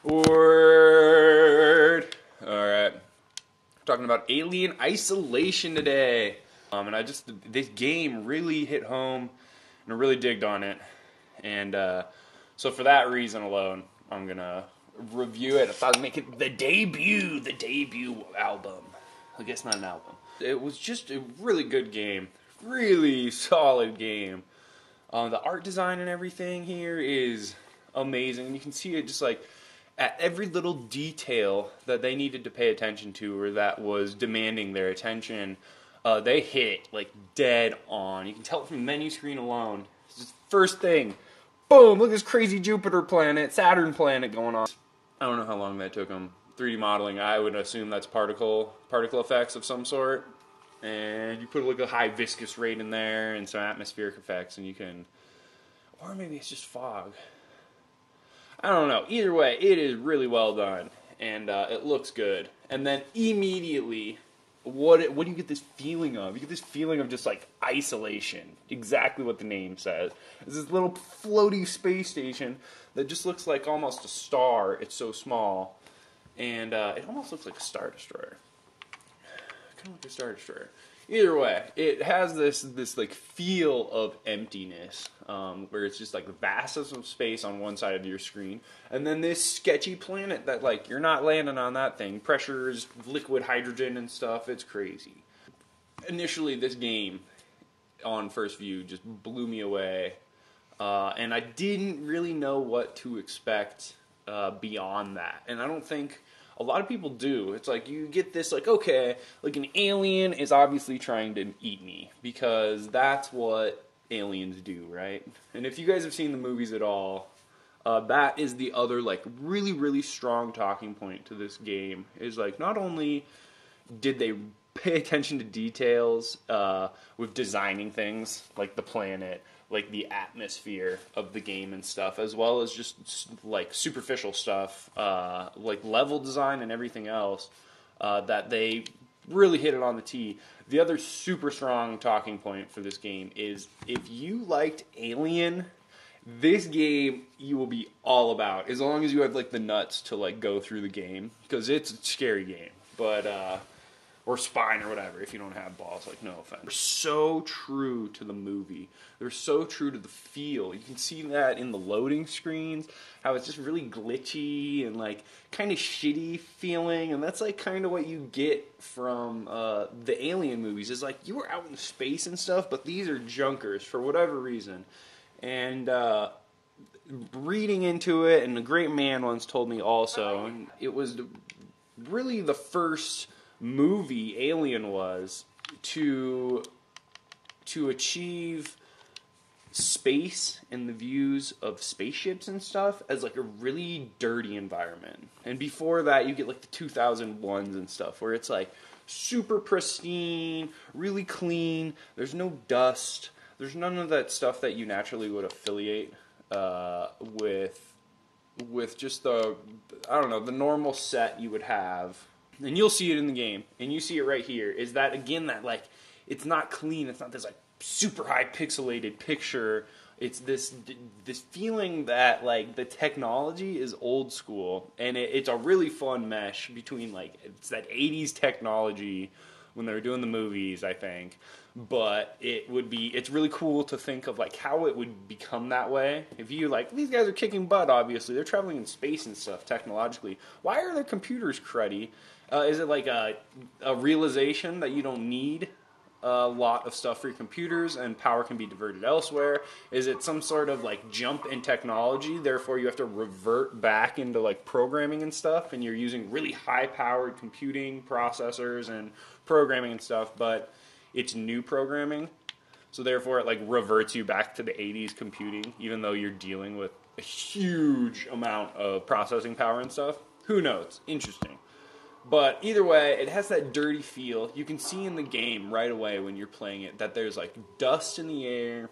Word. Alright. Talking about Alien Isolation today. And this game really hit home, and I really digged on it. And so for that reason alone, I'm gonna review it. I thought I'd make it the debut album. I guess not an album. It was just a really good game. Really solid game. The art design and everything here is amazing. And you can see it just like at every little detail that they needed to pay attention to or that was demanding their attention, they hit like dead on. You can tell it from the menu screen alone. It's just first thing, boom, look at this crazy Jupiter planet, Saturn planet going on. I don't know how long that took them. 3D modeling, I would assume that's particle effects of some sort. And you put like a high viscous rate in there and some atmospheric effects, and you can, or maybe it's just fog. I don't know. Either way, it is really well done, and it looks good. And then immediately, what do you get this feeling of? You get this feeling of just like isolation. Exactly what the name says. It's this little floaty space station that just looks like almost a star. It's so small, and it almost looks like a Star Destroyer. Kind of like a Star Destroyer. Either way, it has this like feel of emptiness, where it's just like vastness of space on one side of your screen, and then this sketchy planet that like you're not landing on that thing. Pressures, liquid hydrogen and stuff. It's crazy. Initially, this game on first view just blew me away, and I didn't really know what to expect beyond that. And I don't think a lot of people do. It's like you get this like, okay, like an alien is obviously trying to eat me because that's what aliens do, right? And if you guys have seen the movies at all, that is the other like really, really strong talking point to this game is like not only did they pay attention to details with designing things like the planet, like the atmosphere of the game and stuff, as well as just like superficial stuff, like level design and everything else, that they really hit it on the tee. The other super strong talking point for this game is if you liked Alien, this game you will be all about, as long as you have like the nuts to like go through the game, because it's a scary game, but or spine or whatever if you don't have balls, like no offense. They're so true to the movie. They're so true to the feel. You can see that in the loading screens, how it's just really glitchy and like kind of shitty feeling, and that's like kind of what you get from the Alien movies. Is like you were out in space and stuff, but these are junkers for whatever reason. And reading into it, and a great man once told me also, and it was really the first movie Alien was to achieve space and the views of spaceships and stuff as like a really dirty environment. And before that you get like the 2001s and stuff where it's like super pristine, really clean, there's no dust, there's none of that stuff that you naturally would affiliate with just the, I don't know, the normal set you would have. And you'll see it in the game, and you see it right here, is that, again, that, like, it's not clean, it's not this, like, super high pixelated picture, it's this feeling that, like, the technology is old school, and it's a really fun mesh between, like, it's that 80s technology when they were doing the movies, I think, but it's really cool to think of, like, how it would become that way. If you, like, these guys are kicking butt, obviously, they're traveling in space and stuff, technologically. Why are their computers cruddy? Is it like a realization that you don't need a lot of stuff for your computers and power can be diverted elsewhere? Is it some sort of like jump in technology, therefore you have to revert back into like programming and stuff, and you're using really high powered computing processors and programming and stuff, but it's new programming, so therefore it like reverts you back to the 80s computing even though you're dealing with a huge amount of processing power and stuff? Who knows? Interesting. But either way, it has that dirty feel. You can see in the game right away when you're playing it that there's like dust in the air,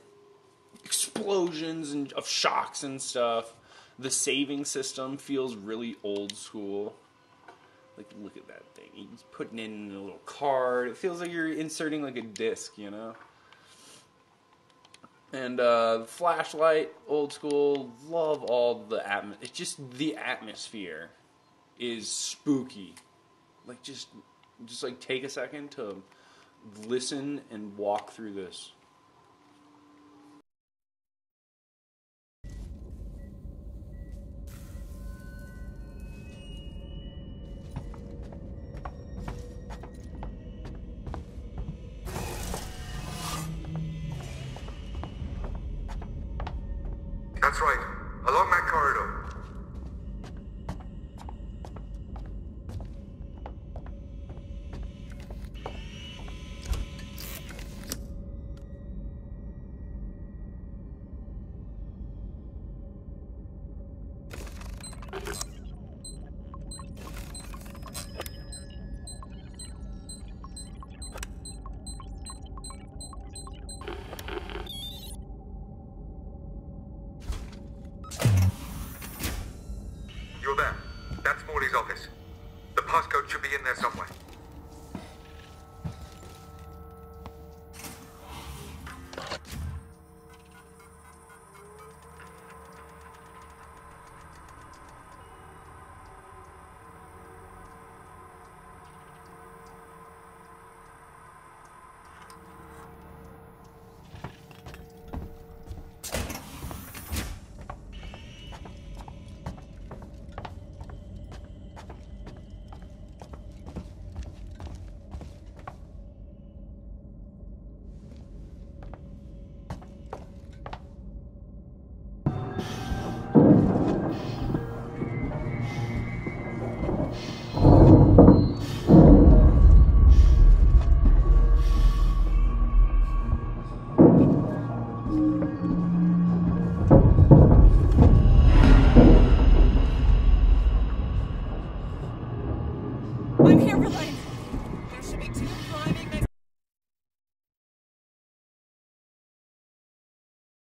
explosions and of shocks and stuff. The saving system feels really old school. Like, look at that thing. He's putting in a little card. It feels like you're inserting like a disc, you know? And flashlight, old school, love all the it's just the atmosphere is spooky. Like just like take a second to listen and walk through this. That's right. Along that corridor. You're there. That's Morley's office. The passcode should be in there somewhere. I'm here, Verlaine. There should be 2 climbing next.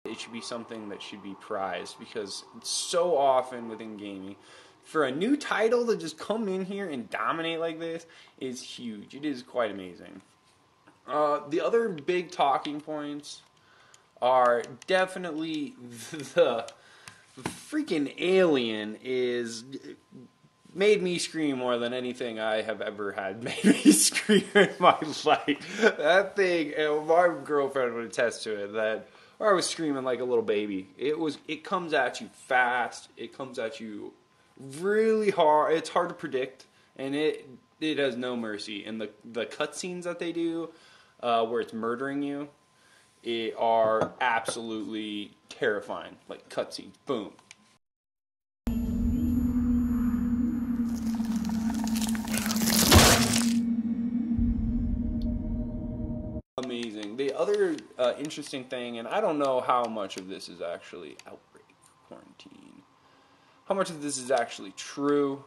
It should be something that should be prized because so often within gaming, for a new title to just come in here and dominate like this is huge. It is quite amazing. The other big talking points are definitely the freaking alien is made me scream more than anything I have ever had made me scream in my life. That thing, and my girlfriend would attest to it, that I was screaming like a little baby. It comes at you fast. It comes at you really hard. It's hard to predict, and it has no mercy. And the cutscenes that they do, where it's murdering you, are absolutely terrifying. Like cutscenes, boom. Amazing. The other interesting thing, and I don't know how much of this is actually outbreak quarantine, how much of this is actually true,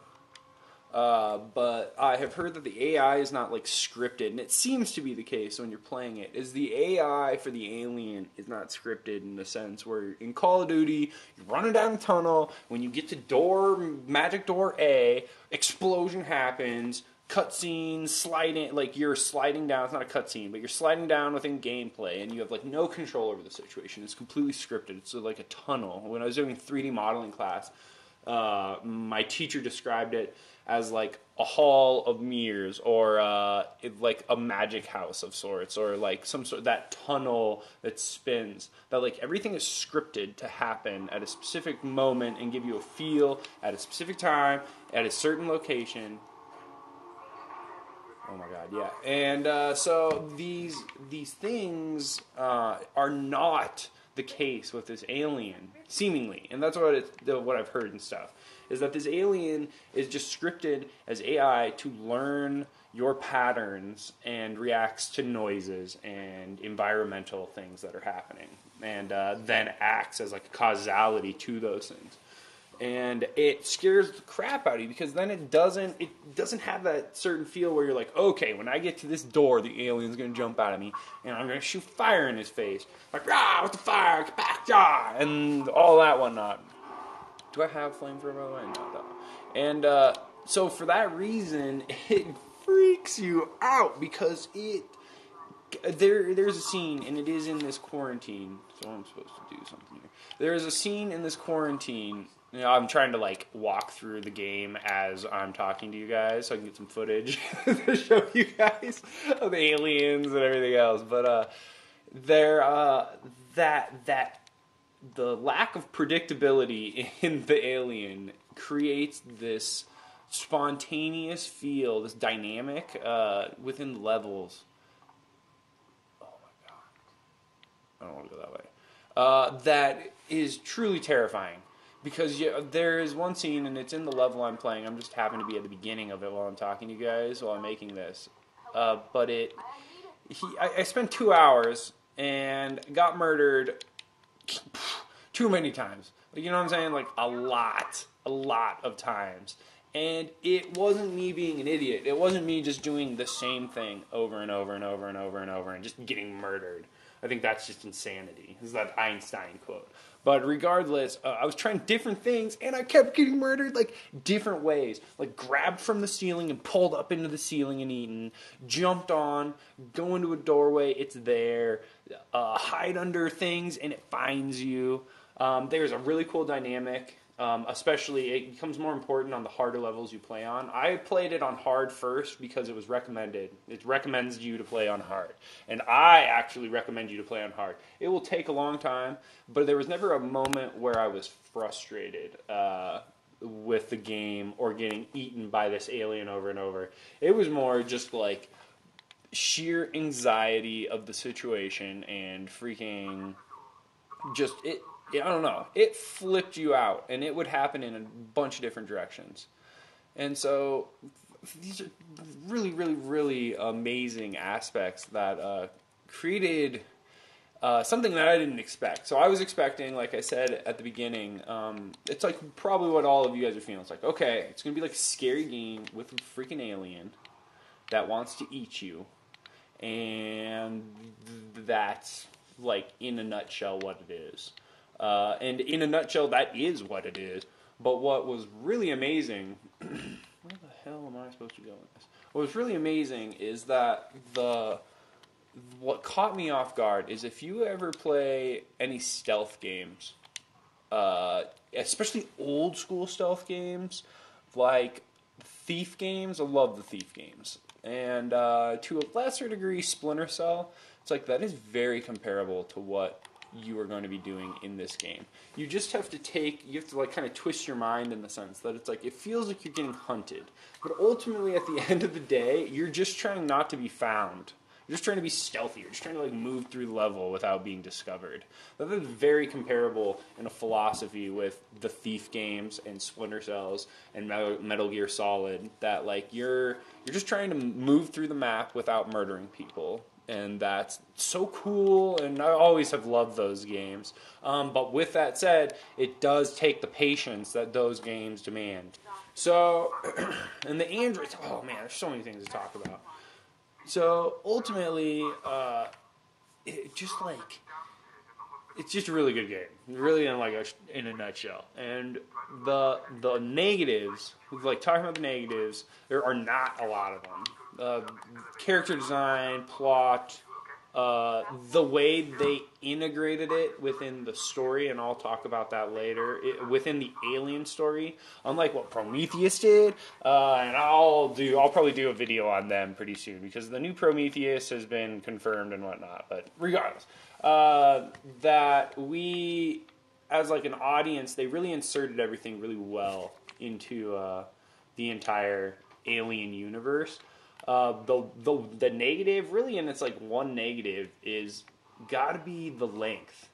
but I have heard that the AI is not like scripted, and it seems to be the case when you're playing it, is the AI for the alien is not scripted in the sense where in Call of Duty, you're running down a tunnel, when you get to magic door A, explosion happens, cutscenes, sliding, like you're sliding down, it's not a cutscene, but you're sliding down within gameplay, and you have like no control over the situation. It's completely scripted. It's like a tunnel. When I was doing 3D modeling class, my teacher described it as like a hall of mirrors, or like a magic house of sorts, or like some sort of that tunnel that spins. That like everything is scripted to happen at a specific moment and give you a feel at a specific time at a certain location. Oh my God, yeah. And so these things are not the case with this alien, seemingly. And that's what I've heard and stuff, is that this alien is just scripted as AI to learn your patterns and reacts to noises and environmental things that are happening, and then acts as like a causality to those things. And it scares the crap out of you, because then it doesn't have that certain feel where you're like, okay, when I get to this door, the alien's gonna jump out at me and I'm gonna shoot fire in his face, like, rah, with the fire, get back, rah, and all that whatnot. Do I have flamethrower, by the way? No. And so for that reason, it freaks you out, because there's a scene, and it is in this quarantine. So I'm supposed to do something here. There's a scene in this quarantine. You know, I'm trying to like walk through the game as I'm talking to you guys, so I can get some footage to show you guys of the aliens and everything else. But that the lack of predictability in the alien creates this spontaneous feel, this dynamic within the levels. Oh my god, I don't want to go that way. That is truly terrifying. Because there is one scene, and it's in the level I'm playing. I'm just happen to be at the beginning of it while I'm talking to you guys while I'm making this. But I spent 2 hours and got murdered too many times. You know what I'm saying? Like a lot of times. And it wasn't me being an idiot. It wasn't me just doing the same thing over and over and over and over and over and just getting murdered. I think that's just insanity. This is that Einstein quote. But regardless, I was trying different things, and I kept getting murdered like different ways. Like grabbed from the ceiling and pulled up into the ceiling and eaten. Jumped on, go into a doorway, it's there. Hide under things, and it finds you. There's a really cool dynamic. Especially, it becomes more important on the harder levels you play on. I played it on hard first because it was recommended. It recommends you to play on hard. And I actually recommend you to play on hard. It will take a long time, but there was never a moment where I was frustrated with the game or getting eaten by this alien over and over. It was more just like sheer anxiety of the situation and freaking just it. I don't know. It flipped you out, and it would happen in a bunch of different directions. And so these are really, really, really amazing aspects that created something that I didn't expect. So I was expecting, like I said at the beginning, it's like probably what all of you guys are feeling. It's like, okay, it's going to be like a scary game with a freaking alien that wants to eat you. And that's, like, in a nutshell what it is. And in a nutshell, that is what it is. But what was really amazing... where the hell am I supposed to go with this? What was really amazing is that what caught me off guard is if you ever play any stealth games, especially old school stealth games, like Thief games, I love the Thief games. And to a lesser degree, Splinter Cell, it's like that is very comparable to what you are going to be doing in this game. You just have to like kind of twist your mind in the sense that it's like it feels like you're getting hunted, but ultimately at the end of the day, you're just trying not to be found. You're just trying to be stealthy. You're just trying to like move through the level without being discovered. That is very comparable in a philosophy with the Thief games and Splinter Cells and Metal Gear Solid. That like you're just trying to move through the map without murdering people. And that's so cool, and I always have loved those games. But with that said, it does take the patience that those games demand. So, and the androids, oh man, there's so many things to talk about. So, ultimately, it's just a really good game. Really in a nutshell. And the negatives, like talking about the negatives, there are not a lot of them. Character design, plot, the way they integrated it within the story, and I'll talk about that later, within the alien story, unlike what Prometheus did, and I'll probably do a video on them pretty soon, because the new Prometheus has been confirmed and whatnot, but regardless, that we, as like an audience, they really inserted everything really well into the entire alien universe. The negative, really, and it's like one negative, is gotta be the length.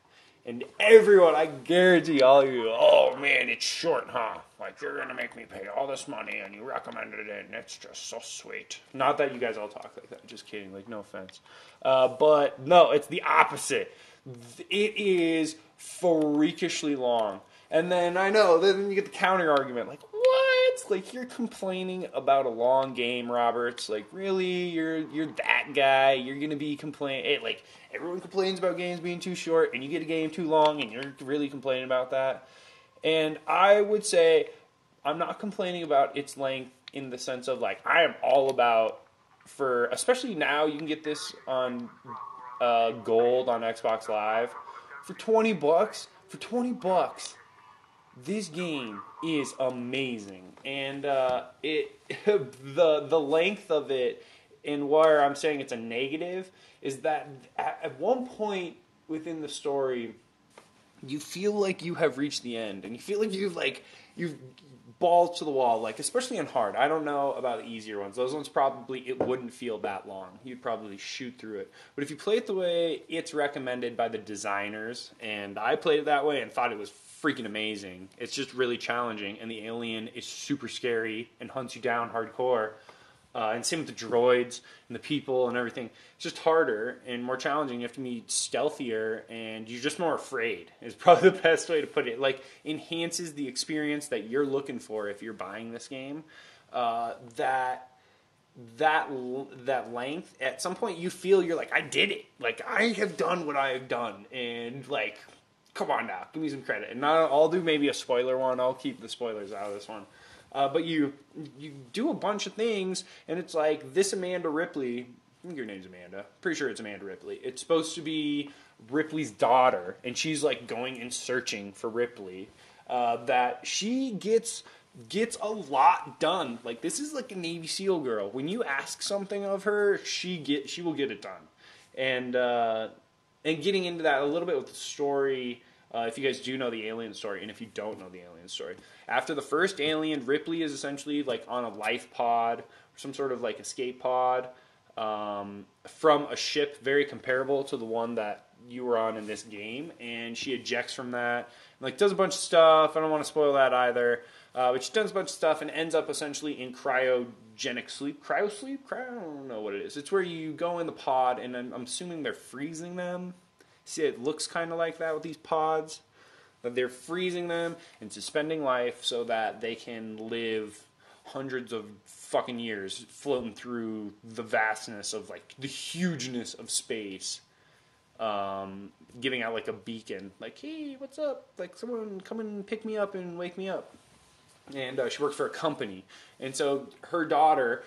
And everyone, I guarantee all of you, oh man, it's short, huh? Like, you're gonna make me pay all this money and you recommended it and it's just so sweet. Not that you guys all talk like that, just kidding, like, no offense. But no, it's the opposite. It is freakishly long. And then I know, then you get the counter argument, like, what? Like, you're complaining about a long game, Roberts. Like, really? You're that guy? You're gonna be complaining? Like, everyone complains about games being too short, and you get a game too long, and you're really complaining about that. And I would say I'm not complaining about its length in the sense of, like, I am all about for especially now, you can get this on gold on Xbox Live for $20. For $20, this game is amazing, and it the length of it, and where I'm saying it's a negative, is that at one point within the story, you feel like you have reached the end, and you feel like you've balls to the wall, like especially in hard. I don't know about the easier ones. Those ones probably it wouldn't feel that long. You'd probably shoot through it. But if you play it the way it's recommended by the designers, and I played it that way and thought it was freaking amazing. It's just really challenging, and the alien is super scary and hunts you down hardcore. And same with the droids and the people and everything. It's just harder and more challenging. You have to be stealthier, and you're just more afraid is probably the best way to put it. Like, enhances the experience that you're looking for if you're buying this game. That length, at some point you feel you're like, I did it. Like, I have done what I have done. And, like, come on now. Give me some credit. And I'll do maybe a spoiler one. I'll keep the spoilers out of this one. But you do a bunch of things, and it's like this Amanda Ripley. I think your name's Amanda. Pretty sure it's Amanda Ripley. It's supposed to be Ripley's daughter, and she's like going and searching for Ripley. That she gets a lot done. Like, this is like a Navy SEAL girl. When you ask something of her, she will get it done. And getting into that a little bit with the story. If you guys do know the alien story, and if you don't know the alien story, after the first alien, Ripley is essentially like on a life pod, or some sort of like escape pod, from a ship very comparable to the one that you were on in this game, and she ejects from that, and like does a bunch of stuff. I don't want to spoil that either, but she does a bunch of stuff and ends up essentially in cryogenic sleep. Cryosleep? I don't know what it is. It's where you go in the pod, and I'm assuming they're freezing them. See, it looks kind of like that with these pods. That they're freezing them and suspending life so that they can live hundreds of fucking years floating through the vastness of, like, the hugeness of space. Giving out, like, a beacon. Like, hey, what's up? Like, someone come and pick me up and wake me up. And she works for a company. And so her daughter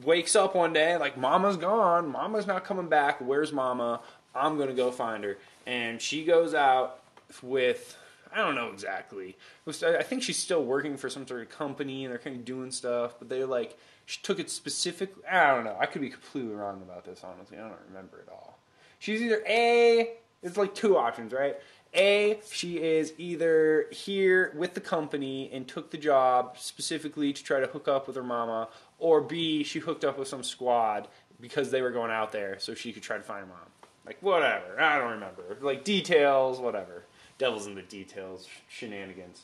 wakes up one day, like, Mama's gone. Mama's not coming back. Where's Mama? I'm going to go find her. And she goes out with, I don't know exactly. I think she's still working for some sort of company, and they're kind of doing stuff. But they're like, she took it specifically. I don't know. I could be completely wrong about this, honestly. I don't remember it all. She's either it's like two options, right? A, she is either here with the company and took the job specifically to try to hook up with her mama. Or B, she hooked up with some squad because they were going out there so she could try to find her mom. Like, whatever. I don't remember. Like, details, whatever. Devil's in the details. Shenanigans.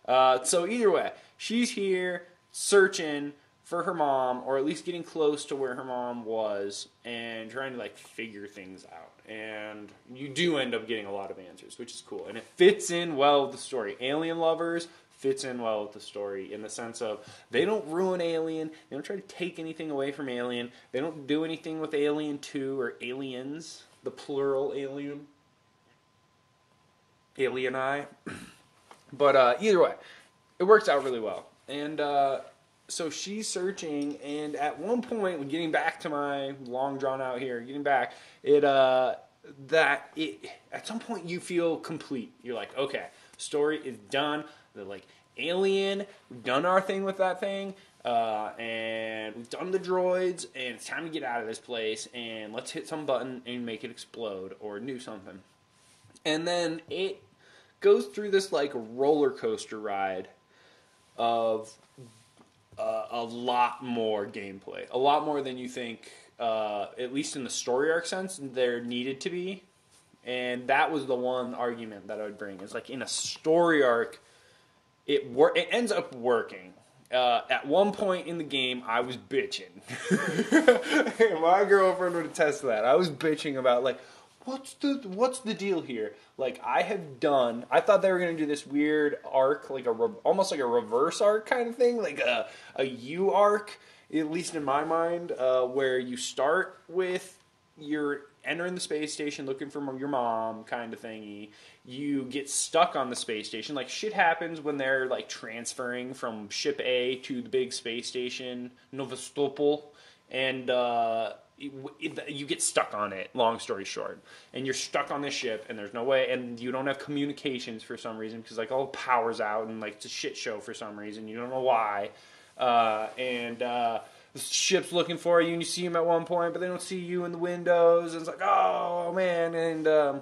So either way, she's here searching for her mom, or at least getting close to where her mom was, and trying to, like, figure things out. And you do end up getting a lot of answers, which is cool. And it fits in well with the story. Alien lovers fits in well with the story in the sense of they don't ruin Alien. They don't try to take anything away from Alien. They don't do anything with Alien 2 or Aliens. The plural alien. Alien-I. But either way, it works out really well. And so she's searching, and at one point, when getting back to my long drawn out here, at some point you feel complete. You're like, okay, story is done. They're like, Alien, we've done our thing with that thing. And we've done the droids, and it's time to get out of this place, and let's hit some button and make it explode or do something. And then it goes through this like roller coaster ride of a lot more gameplay, a lot more than you think, at least in the story arc sense, there needed to be. And that was the one argument that I would bring. It's like in a story arc, it ends up working. At one point in the game, I was bitching. My girlfriend would attest to that. I was bitching about, like, what's the deal here? Like, I thought they were going to do this weird arc, like almost like a reverse arc kind of thing, like a U arc, at least in my mind, where you start with you're entering the space station looking for your mom kind of thingy. You get stuck on the space station. Like, shit happens when they're, like, transferring from ship A to the big space station, Novostopol, and you get stuck on it, long story short, and you're stuck on this ship, and there's no way, and you don't have communications for some reason, because like all the power's out, and like it's a shit show for some reason, you don't know why, the ship's looking for you, and you see them at one point, but they don't see you in the windows, and it's like, oh man, and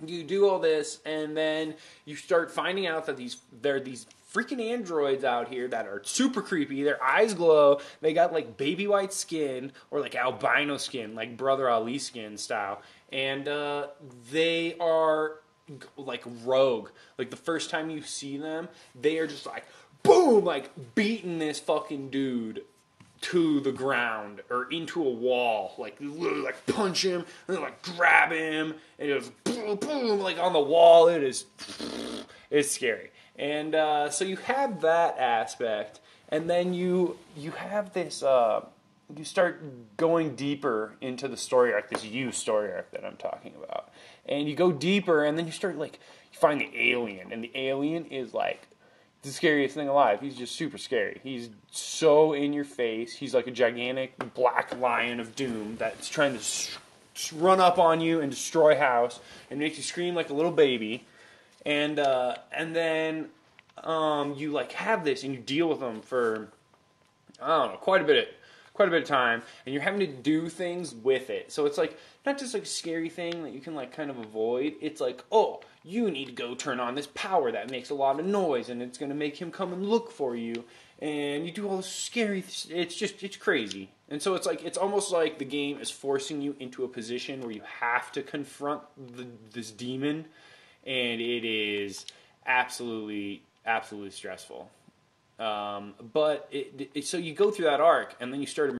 you do all this, and then you start finding out that there are these freaking androids out here that are super creepy. Their eyes glow. They got like baby white skin or like albino skin, like Brother Ali skin style. And they are like rogue. Like the first time you see them, they are just like, boom, like beating this fucking dude to the ground or into a wall, like literally like punch him and then like grab him and it was boom, boom, like on the wall. It's scary. And so you have that aspect, and then you have this. You start going deeper into the story arc, this story arc that I'm talking about, and you go deeper, and then you start like you find the alien, and the alien is like the scariest thing alive. He's just super scary. He's so in your face. He's like a gigantic black lion of doom that's trying to run up on you and destroy house and make you scream like a little baby. And then you like have this, and you deal with them for I don't know quite a bit of time, and you're having to do things with it. So it's like not just like a scary thing that you can like kind of avoid. It's like, oh, you need to go turn on this power that makes a lot of noise, and it's going to make him come and look for you. And you do all this scary. It's crazy. And so it's like it's almost like the game is forcing you into a position where you have to confront this demon. And it is absolutely stressful. But so you go through that arc, and then you start